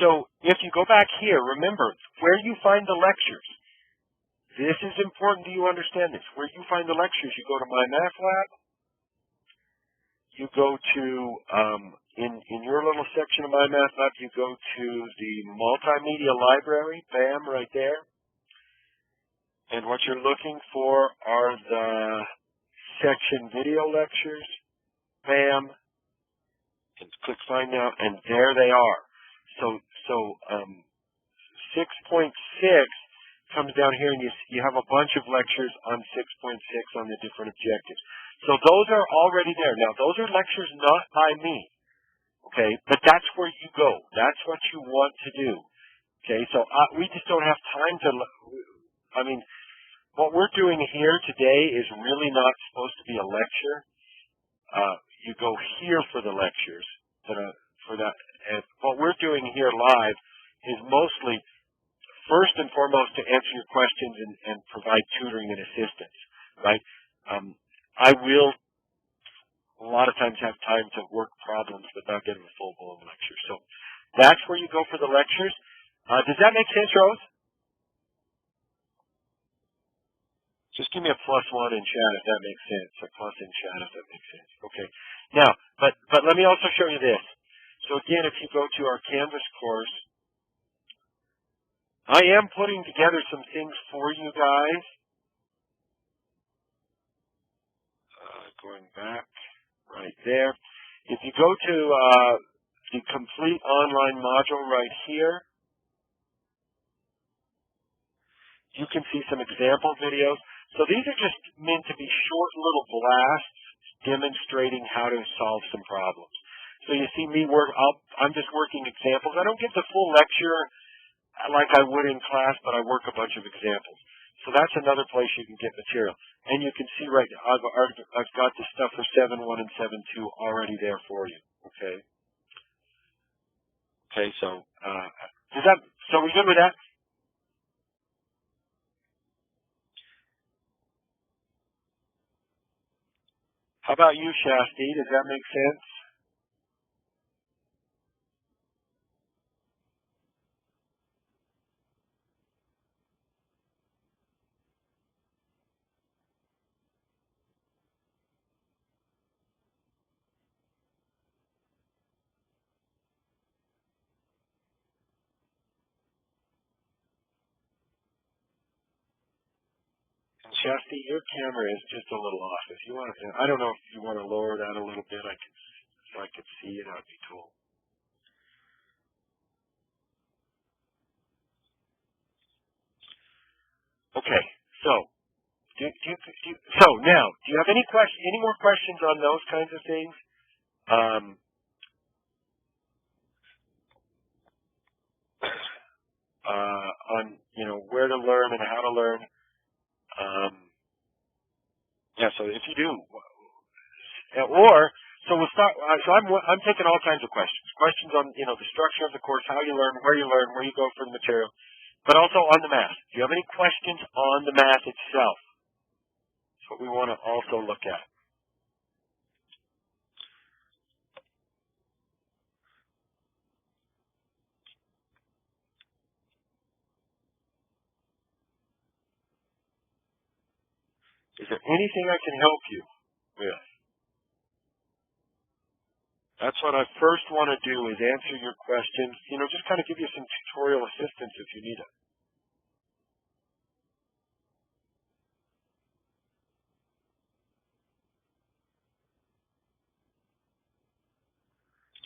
So if you go back here, remember, where you find the lectures, this is important. Do you understand this? Where you find the lectures, you go to My Math Lab, you go to, in your little section of My Math Lab, you go to the Multimedia Library, bam, right there. And what you're looking for are the section Video Lectures, bam, and click Find Now, and there they are. So 6.6 comes down here, and you have a bunch of lectures on 6.6 on the different objectives. So those are already there. Now, those are lectures not by me, okay? But that's where you go. That's what you want to do, okay? So we just don't have time to, I mean, what we're doing here today is really not supposed to be a lecture. You go here for the lectures, for that. And what we're doing here live is mostly, first and foremost, to answer your questions and provide tutoring and assistance, right? I will a lot of times have time to work problems without getting a full-blown lecture. So that's where you go for the lectures. Does that make sense, Rose? Just give me a +1 in chat if that makes sense, or plus in chat if that makes sense. Okay. Now, but let me also show you this. So again, if you go to our Canvas course, I am putting together some things for you guys. Going back right there. If you go to the complete online module right here, you can see some example videos. So these are just meant to be short little blasts demonstrating how to solve some problems. So you see me work, I'm just working examples. I don't give the full lecture like I would in class, but I work a bunch of examples. So that's another place you can get material. And you can see right now, I've got the stuff for 7.1 and 7.2 already there for you. Okay. Okay, so so we good with that? How about you, Shasti? Does that make sense? Shasti, your camera is just a little off. If you want to, I don't know if you want to lower that a little bit. If I could see it, that'd be cool. Okay, so now, do you have any more questions on those kinds of things? On where to learn and how to learn. Yeah, so if you do, so we'll start. So I'm taking all kinds of questions. Questions on the structure of the course, how you learn, where you go for the material, but also on the math. Do you have any questions on the math itself? That's what we want to also look at. Is there anything I can help you with? That's what I first want to do, is answer your questions. Just kind of give you some tutorial assistance if you need it.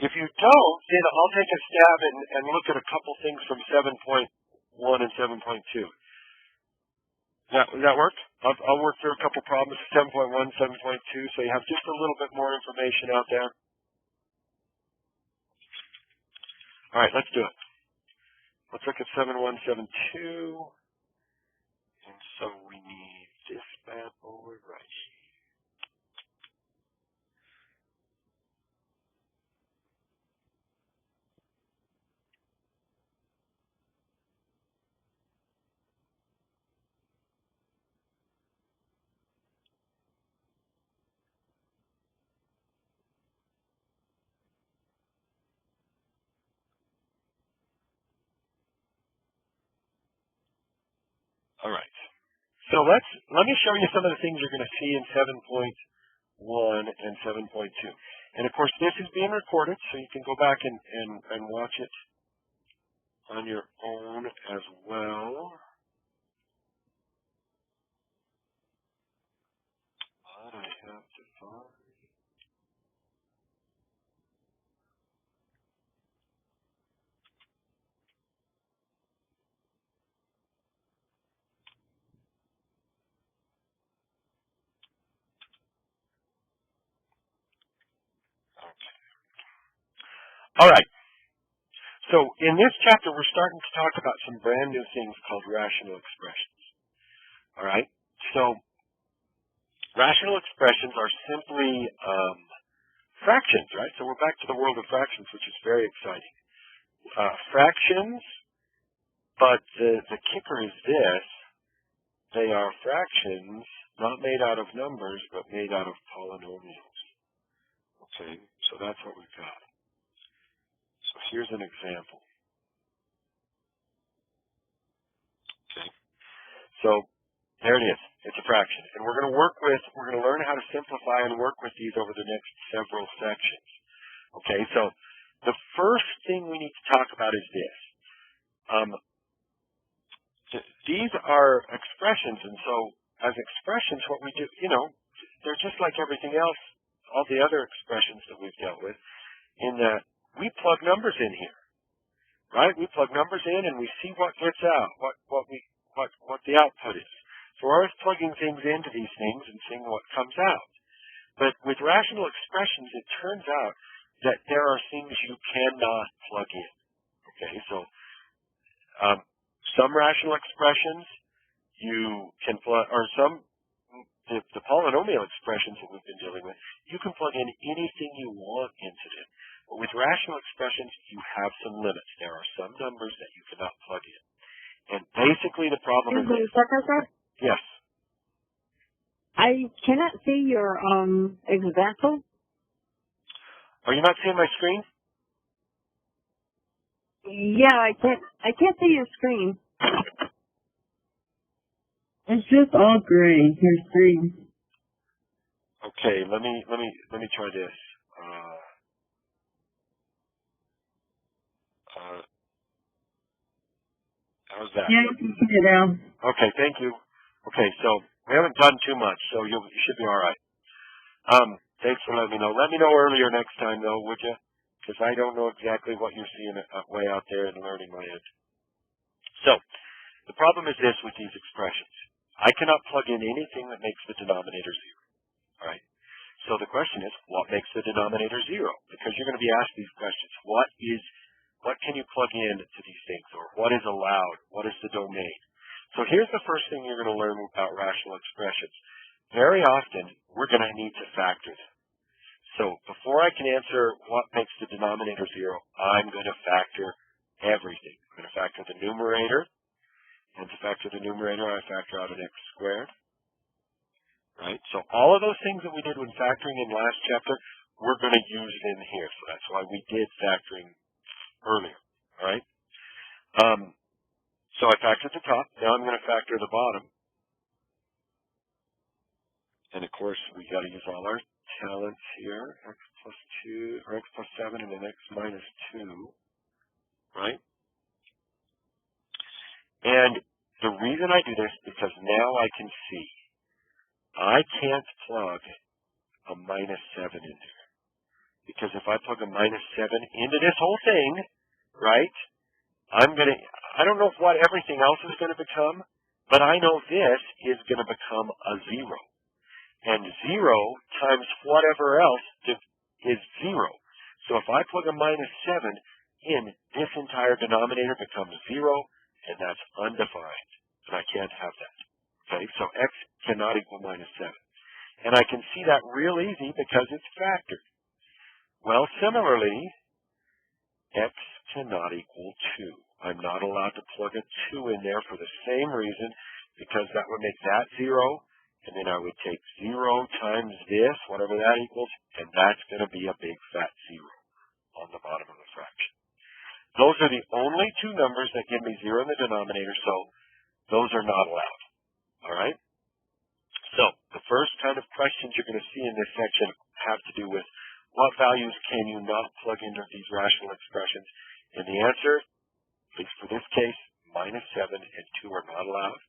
If you don't, then I'll take a stab and look at a couple things from 7.1 and 7.2. Does that work? I'll work through a couple problems, 7.1, 7.2, so you have just a little bit more information out there. All right, let's do it. Let's look at 7.1, 7.2. And so we need this bad boy right here. All right. So let me show you some of the things you're going to see in 7.1 and 7.2. And of course, this is being recorded, so you can go back and watch it on your own as well. What I have to find. All right. So in this chapter, we're starting to talk about some brand new things called rational expressions. All right. So rational expressions are simply fractions, right? So we're back to the world of fractions, which is very exciting. Fractions, but the kicker is this: they are fractions not made out of numbers, but made out of polynomials. Okay, so that's what we've got. So here's an example. Okay, so there it is. It's a fraction. And we're going to learn how to simplify and work with these over the next several sections. Okay, so the first thing we need to talk about is this. These are expressions, and so as expressions, what we do, they're just like everything else, all the other expressions that we've dealt with, in that we plug numbers in here, right? We plug numbers in and we see what gets out, what the output is. So we're always plugging things into these things and seeing what comes out. But with rational expressions, it turns out that there are things you cannot plug in. Okay, so some rational expressions you can plug, or the polynomial expressions that we've been dealing with, you can plug in anything you want into them. But with rational expressions, you have some limits. There are some numbers that you cannot plug in. And basically the problem is this. Yes. I cannot see your example. Are you not seeing my screen? Yeah, I can't see your screen. It's just all gray, your screen. Okay, let me try this. How's that? Yeah, you can see it now. Okay, thank you. Okay, so we haven't done too much, so you should be all right. Thanks for letting me know. Let me know earlier next time, though, would you? Because I don't know exactly what you're seeing way out there in learning land. So, the problem is this with these expressions. I cannot plug in anything that makes the denominator 0. All right? So the question is, what makes the denominator 0? Because you're going to be asked these questions. What can you plug in to these things? Or what is allowed? What is the domain? So here's the first thing you're going to learn about rational expressions. Very often, we're going to need to factor them. So before I can answer what makes the denominator 0, I'm going to factor everything. I'm going to factor the numerator. And to factor the numerator, I factor out an x squared. Right? So all of those things that we did when factoring in last chapter, we're going to use in here. So that's why we did factoring earlier. All right? So I factored the top. Now I'm going to factor the bottom. And of course, we got to use all our talents here. X plus 2, or x plus 7, and then x minus 2. Right? And the reason I do this is because now I can see I can't plug a minus 7 in there. Because if I plug a minus 7 into this whole thing, right, I don't know what everything else is going to become, but I know this is going to become a 0. And 0 times whatever else is 0. So if I plug a minus 7 in, this entire denominator becomes 0, and that's undefined. And I can't have that. Okay, so x cannot equal minus 7. And I can see that real easy because it's factored. Well, similarly, x cannot equal 2. I'm not allowed to plug a 2 in there for the same reason, because that would make that 0, and then I would take 0 times this, whatever that equals, and that's going to be a big fat 0 on the bottom of the fraction. Those are the only two numbers that give me 0 in the denominator, so those are not allowed. All right? So the first kind of questions you're going to see in this section have to do with what values can you not plug into these rational expressions? And the answer, at least for this case, -7 and 2 are not allowed.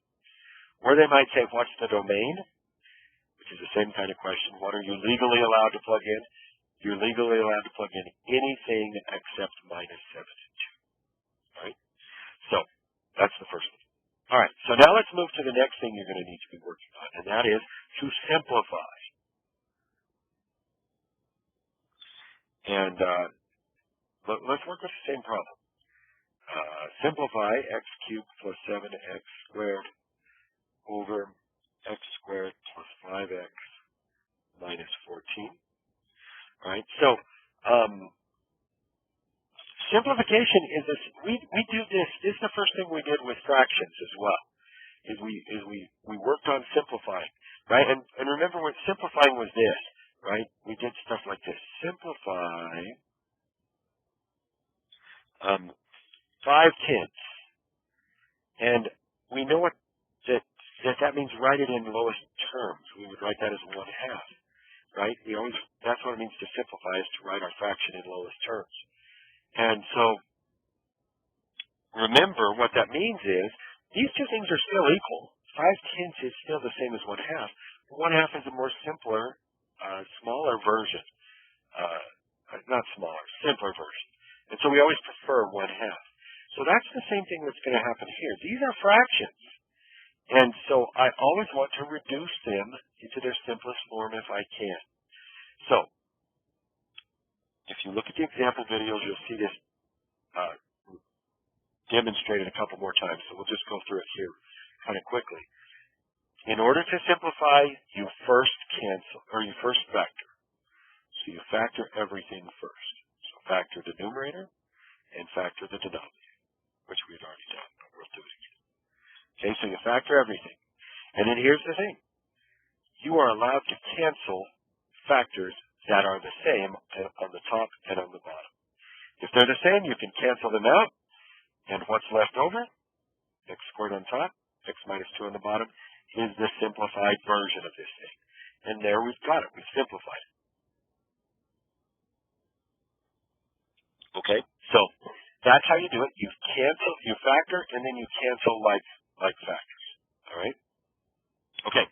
Or they might say, what's the domain? Which is the same kind of question. What are you legally allowed to plug in? You're legally allowed to plug in anything except -7 and 2. All right? So that's the first one. All right, so now let's move to the next thing you're going to need to be working on, and that is to simplify. And let's work with the same problem. Simplify x cubed plus 7x squared over x squared plus 5x minus 14. All right, so simplification is this. We do this. This is the first thing we did with fractions as well. Is we worked on simplifying, right? And remember, what simplifying was this, right? We did stuff like this. Simplify 5/10, and we know what that means. Write it in lowest terms. We would write that as 1/2, right? That's what it means to simplify, is to write our fraction in lowest terms. And so remember, what that means is these two things are still equal. 5/10 is still the same as 1/2. 1/2 is a more simpler, smaller version. Not smaller, simpler version. And so we always prefer 1/2. So that's the same thing that's going to happen here. These are fractions. And so I always want to reduce them into their simplest form if I can. So if you look at the example videos, you'll see this demonstrated a couple more times. So we'll just go through it here kind of quickly. In order to simplify, you first cancel, or you first factor. So you factor everything first. So factor the numerator and factor the denominator, which we've already done, but we'll do it again. Okay, so you factor everything. And then here's the thing. You are allowed to cancel factors that are the same on the top and on the bottom. If they're the same, you can cancel them out. And what's left over, x squared on top, x minus 2 on the bottom, is the simplified version of this thing. And there we've got it. We've simplified it. Okay, so that's how you do it. You factor, and then you cancel like factors. All right? Okay,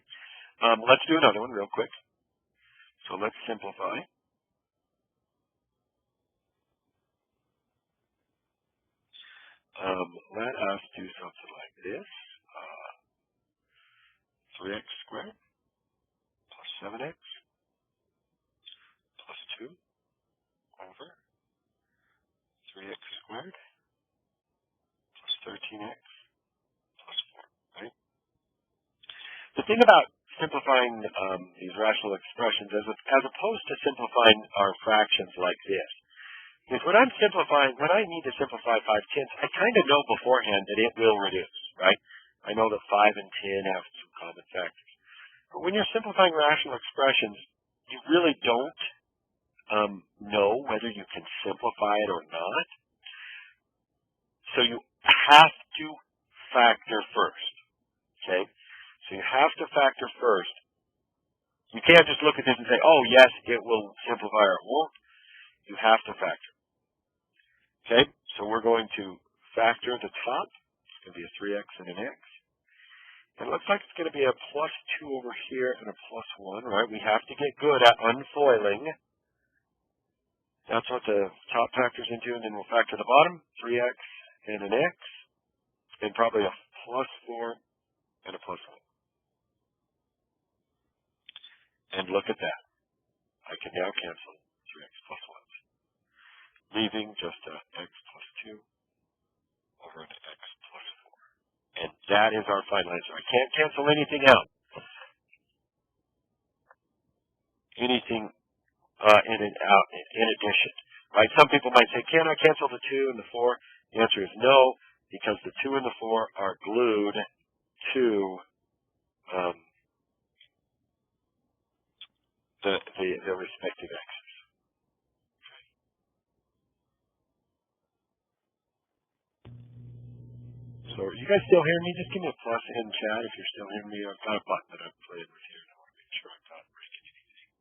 let's do another one real quick. So let's simplify. Let us do something like this. 3x squared plus 7x plus 2 over 3x squared plus 13x plus 4, right? The thing about simplifying these rational expressions, as opposed to simplifying our fractions like this, is when I need to simplify 5/10, I kind of know beforehand that it will reduce, right? I know that 5 and 10 have some common factors. But when you're simplifying rational expressions, you really don't know whether you can simplify it or not. So you have to factor first, okay? So you have to factor first. You can't just look at this and say, oh, yes, it will simplify or it won't. You have to factor. Okay, so we're going to factor the top. It's going to be a 3x and an x. And it looks like it's going to be a plus 2 over here and a plus 1, right? We have to get good at unfoiling. That's what the top factors into, and then we'll factor the bottom, 3x and an x, and probably a plus 4 and a plus 1. And look at that. I can now cancel 3x plus 1, leaving just a x plus 2 over an x plus 4. And that is our final answer. I can't cancel anything out. Anything in addition. Right? Some people might say, can I cancel the 2 and the 4? The answer is no, because the 2 and the 4 are glued to the respective x's. So are you guys still hearing me? Just give me a plus in chat if you're still hearing me. I've got a button that I've played with here. I want to make sure I'm not breaking anything.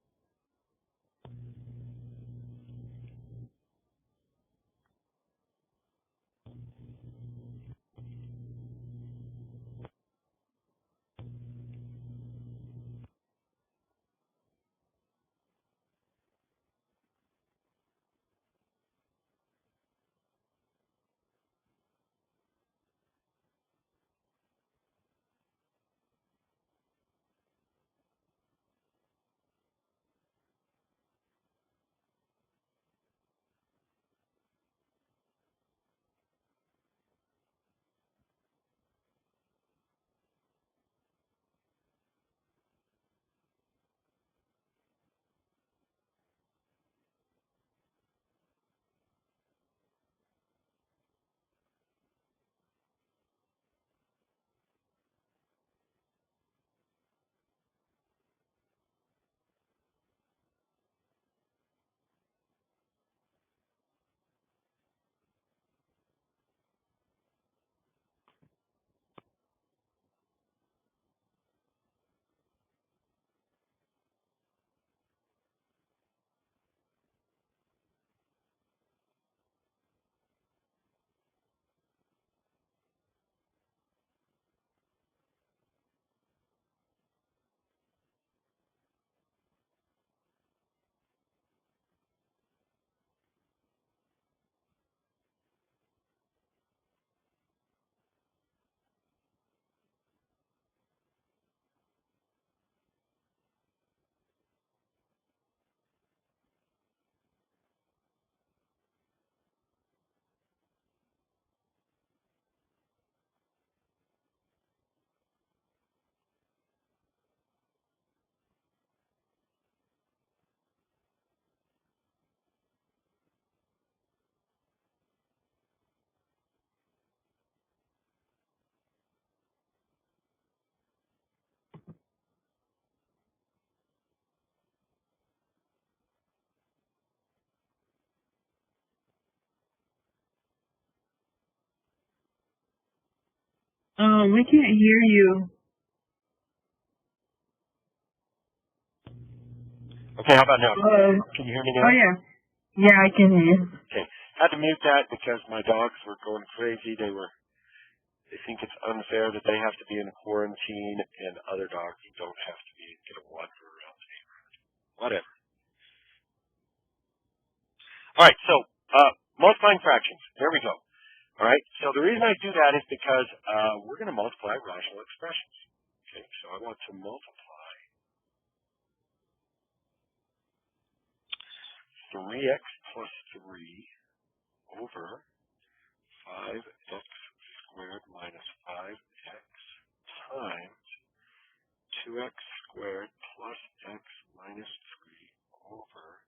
We can't hear you. Okay, how about now? Hello. Can you hear me now? Oh, yeah. Yeah, I can hear you. Okay. Had to mute that because my dogs were going crazy. They think it's unfair that they have to be in quarantine and other dogs don't have to be, get a wander around the neighborhood. Whatever. All right, so multiplying fractions. There we go. All right, so the reason I do that is because we're going to multiply rational expressions. Okay, so I want to multiply 3x plus 3 over 5x squared minus 5x times 2x squared plus x minus 3 over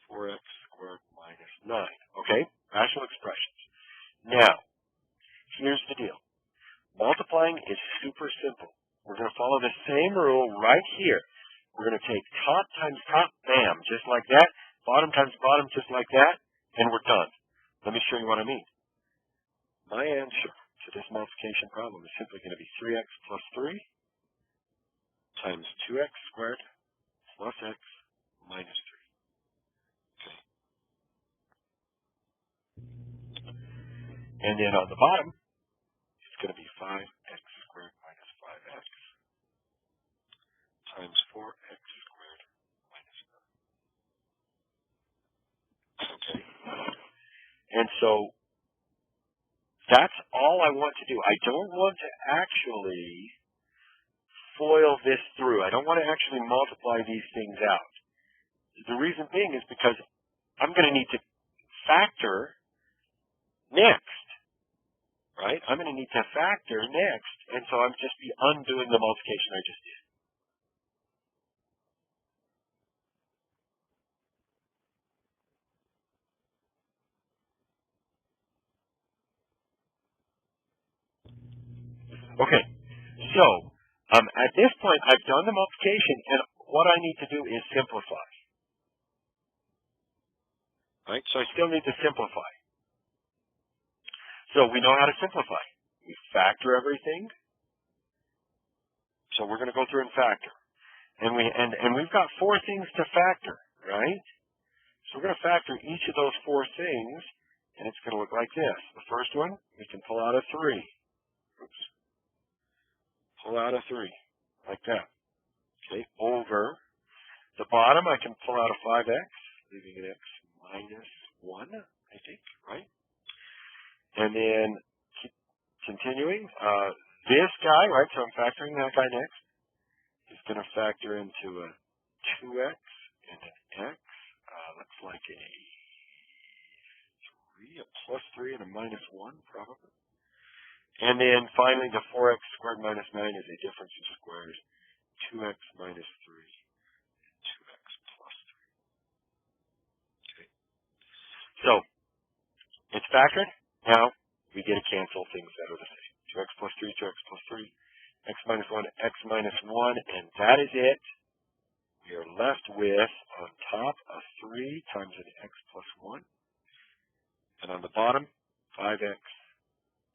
4x squared minus 9. Okay, rational expressions. Now, here's the deal. Multiplying is super simple. We're going to follow the same rule right here. We're going to take top times top, bam, just like that. Bottom times bottom, just like that. And we're done. Let me show you what I mean. My answer to this multiplication problem is simply going to be 3x plus 3 times 2x squared plus x minus 3. Okay. And then on the bottom, it's going to be 5x squared minus 5x times 4x squared minus 9. Okay. And so that's all I want to do. I don't want to actually FOIL this through. I don't want to actually multiply these things out. The reason being is because I'm going to need to factor next, right? I'm going to need to factor next, and so I'm just be undoing the multiplication I just did. Okay, so at this point, I've done the multiplication, and what I need to do is simplify. Right? So I still need to simplify. So we know how to simplify. We factor everything. So we're going to go through and factor. And we've got 4 things to factor, right? So we're going to factor each of those 4 things, and it's going to look like this. The first one, we can pull out a 3. Oops. Pull out a 3, like that. Okay, over. The bottom, I can pull out a 5x, leaving an x minus 1, I think, right? And then keep continuing. This guy, right, so I'm factoring that guy next, is going to factor into a 2x and an x. Looks like a 3, a plus 3 and a minus 1, probably. And then finally, the 4x squared minus 9 is a difference in squares. 2x minus 3 and 2x plus 3. Okay. So, it's factored. Now, we get to cancel things that are the same. 2x plus 3, 2x plus 3, x minus 1, x minus 1, and that is it. We are left with, on top, a 3 times an x plus 1, and on the bottom, 5x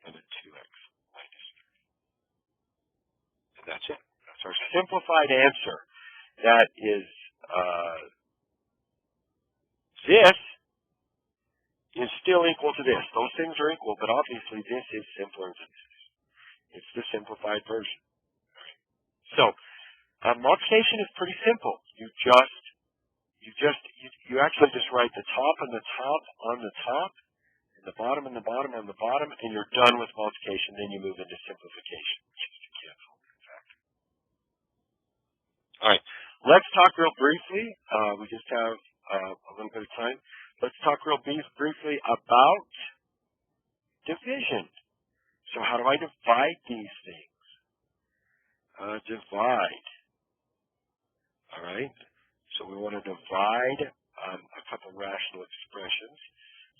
and a 2x minus 3. And that's it. That's our simplified answer. That is, this is still equal to this. Those things are equal, but obviously this is simpler than this. It's the simplified version. So, multiplication is pretty simple. You actually just write the top and the top on the top, and the bottom and the bottom on the bottom, and you're done with multiplication. Then you move into simplification, which is to cancel and factor. All right, let's talk real briefly. We just have a little bit of time. Let's talk real briefly about division. So how do I divide these things? Divide. All right. So we want to divide a couple rational expressions.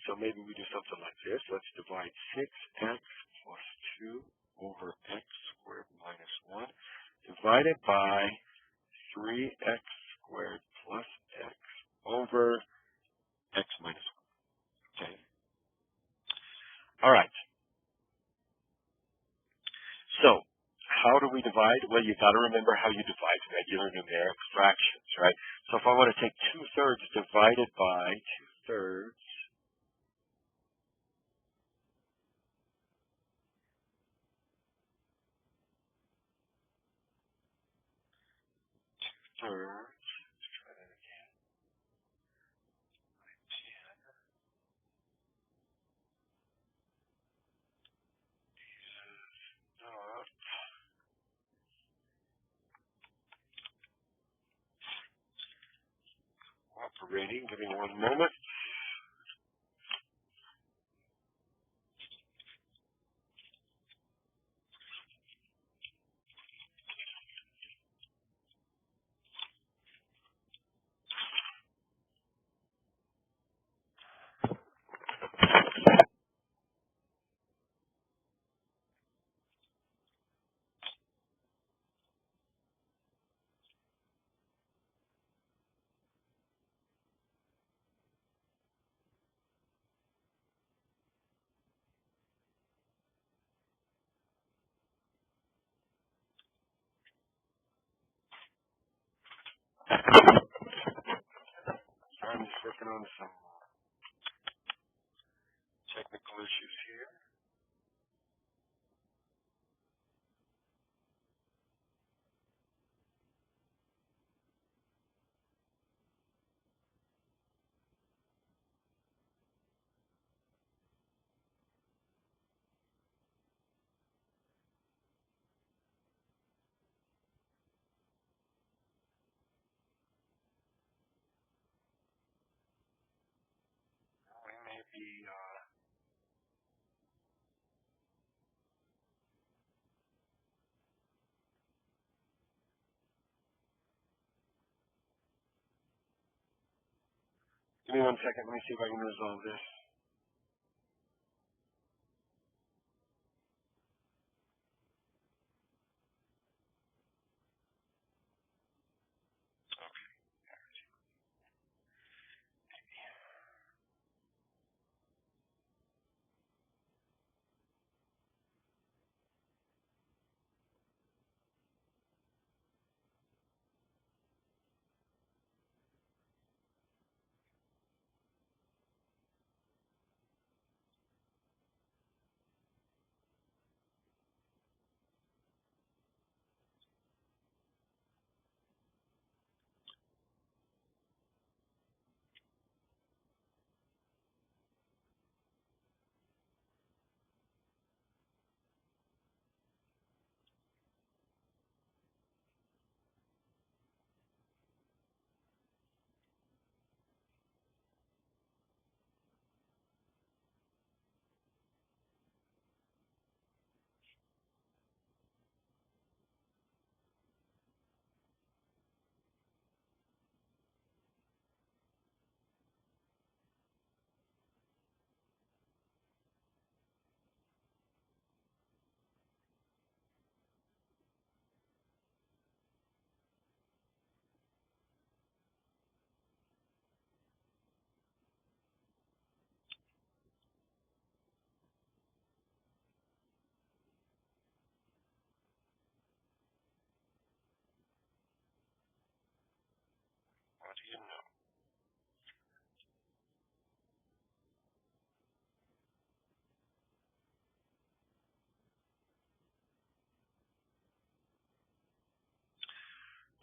So maybe we do something like this. Let's divide 6x plus 2 over x squared minus 1 divided by 3x squared plus x over x minus 1. Okay. All right. So, how do we divide? Well, you've got to remember how you divide regular numeric fractions, right? So if I want to take 2/3 divided by 2/3, 2/3, let's try that again. 10. Not operating. Give me 1 moment. I'm just working on some technical issues here. We may be give me 1 second. Let me see if I can resolve this.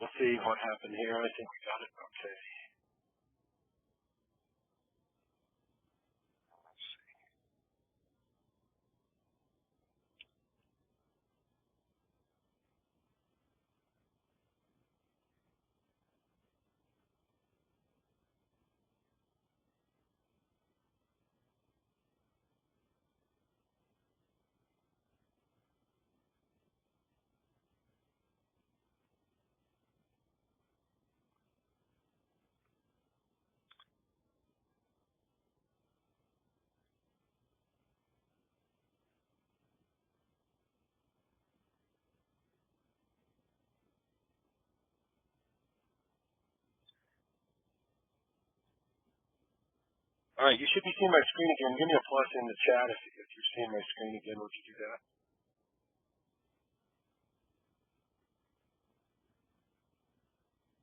We'll see what happened here. I think we got it. Okay. All right, you should be seeing my screen again. Give me a plus in the chat if you're seeing my screen again. Would you do that?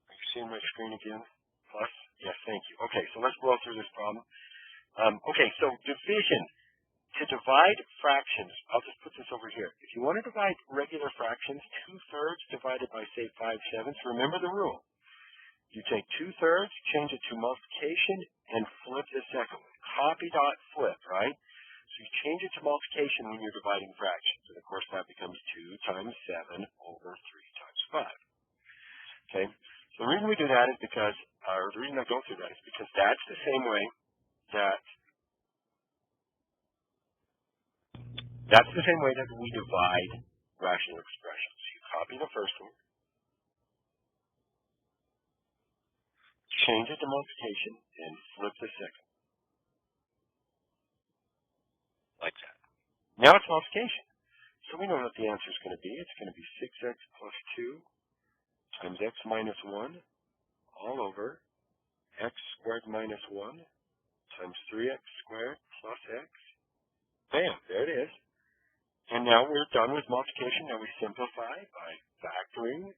Are you seeing my screen again? Plus? Yes, thank you. Okay, so let's blow through this problem. Okay, so division. To divide fractions, I'll just put this over here. If you want to divide regular fractions, 2/3 divided by, say, 5/7, remember the rule. You take 2/3, change it to multiplication, and flip the second one. Copy dot flip, right? So you change it to multiplication when you're dividing fractions. And of course that becomes 2 times 7 over 3 times 5. Okay? So the reason we do that is because, or the reason I go through that is because that's the same way that we divide rational expressions. You copy the first one, change it to multiplication, and flip the second. Like that. Now it's multiplication. So we know what the answer is going to be. It's going to be 6x plus 2 times x minus 1 all over x squared minus 1 times 3x squared plus x. Bam, there it is. And now we're done with multiplication. Now we simplify by factoring.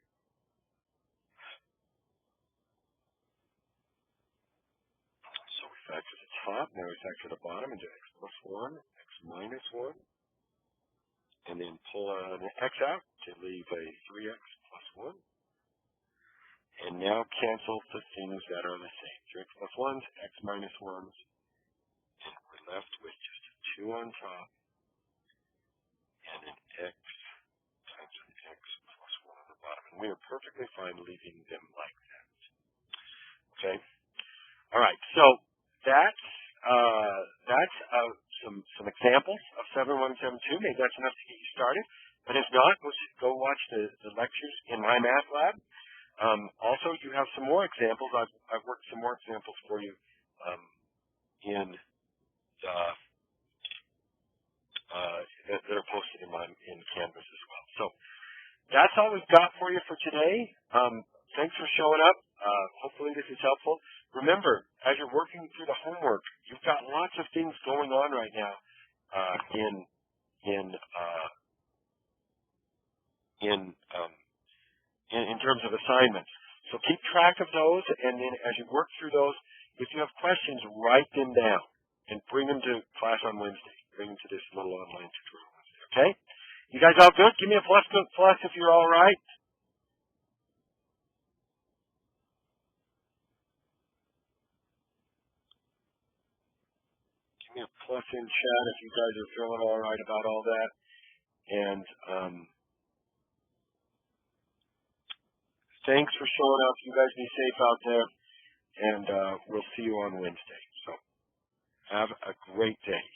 So we factor the top, now we factor the bottom into x plus 1, x minus 1. And then pull an x out to leave a 3x plus 1. And now cancel the things that are the same. 3x plus 1s, x minus 1s. And we're left with just a 2 on top. And an x times an x plus 1 on the bottom. And we are perfectly fine leaving them like that. Okay? All right, so that's some examples of 7172. Maybe that's enough to get you started. But if not, go watch the lectures in my math lab. Also, you have some more examples. I've worked some more examples for you in that are posted in Canvas as well. So that's all we've got for you for today. Thanks for showing up. Hopefully this is helpful. Remember, as you're working through the homework, you've got lots of things going on right now in terms of assignments. So keep track of those, and then as you work through those, if you have questions, write them down and bring them to class on Wednesday. Bring them to this little online tutorial Wednesday. Okay? You guys all good? Give me a plus if you're all right. Give me a plus in chat if you guys are feeling all right about all that. And thanks for showing up. You guys be safe out there, and we'll see you on Wednesday. So have a great day.